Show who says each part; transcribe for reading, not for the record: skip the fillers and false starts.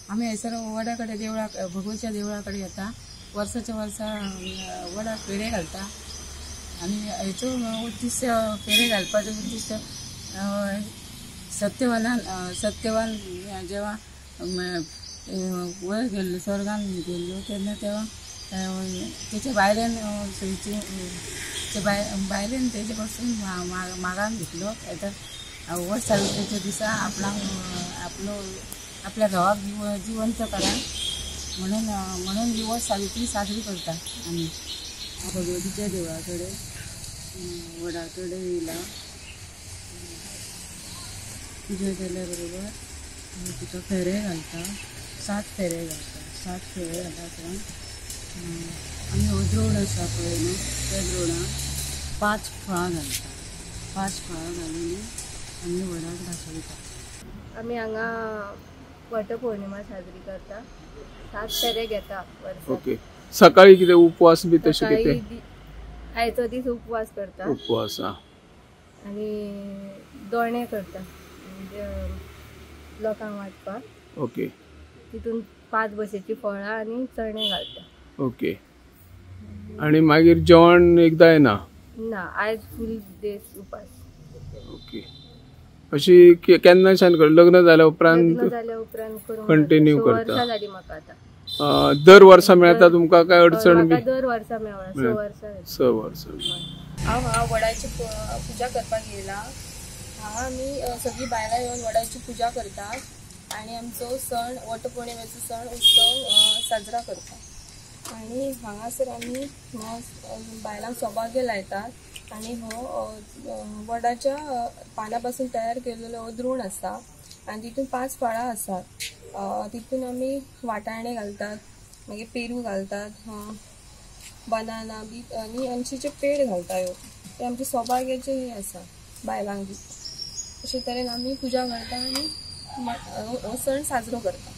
Speaker 1: आम्ही हैसर वड्याकडे देवळा भगवतीच्या देवळाकडे येता वर्षाच्या वर्सा वडा पेढे घालता आणि हेचो उद्दिश्ट पेढे घालपाचें उद्दिश्ट सत्यवान जेव्हा वयर गेल्लो स्वर्गान गेल्लो तेन्ना तेव्हा तेच्या बायलेन बायलेन तेजे पासून मागान घेतलो वट सावित्रीच्या दिसा आपल्या घोवाक जिवंत करा म्हणून ही वट सावित्री साजरी करता आमी भगवतीच्या देवळाकडे वडाकडे येयला पुजा केल्या बरोबर तिका फेरे घालता 7 फेरे घालता 7 फेरे घालता आमी हो द्रोण आसा पळय न्हू त्या द्रोणाक 5 फळां घालता 5 फळां घालून आमी वडाक दाखयता।
Speaker 2: आमी हांगा वटपौर्णिमा साजरी करता 7 फेरे घेता वर्साक।
Speaker 3: ओके सकाळी कितें उपवास बी तशें कितें
Speaker 2: आयचो दीस उपवास करता
Speaker 3: उपवास
Speaker 2: आनी दोणे करता लोकांक वाटपाक।
Speaker 3: ओके
Speaker 2: तितून 5 भशेची फळां आनी चणे घालता।
Speaker 3: ओके आनी मागीर जेवण एकदा येना
Speaker 2: ना आयज फूल दीस उपास।
Speaker 3: ओके अशी केन्नाच्यान लग्न जाल्या उपरांत
Speaker 2: करून
Speaker 3: कंटिन्यू करता
Speaker 2: वर्सां जाली म्हाका आता
Speaker 3: दर वर्सा मेळटा तुमकां काय अडचण बी
Speaker 2: दर वर्सा मेळ्ळा 6 वर्सां
Speaker 3: 6 वर्सां
Speaker 2: हांव वडाची पुजा करपाक येयला हांगा आमी सगळीं बायलां येवन वडाची पुजा करतात आनी आमचो सण वटपौर्णिमेचो सण उत्सव साजरा करतात आनी हांगासर आमी बायलांक सौभाग्य लायतात आनी हो वडाच्या पानां पासून तयार केलेलो हो द्रोण आसा आनी तितून 5 फळां आसात तितून आमी वाटाणे घालतात मागीर पेरू घालतात बनाना बी आनी आमचे जे पेड घालता ह्यो ते आमचे सौभाग्याचे हे आसा बायलांक बी अशे तरेन आमी पुजा करता आनी हो सण साजरो करता।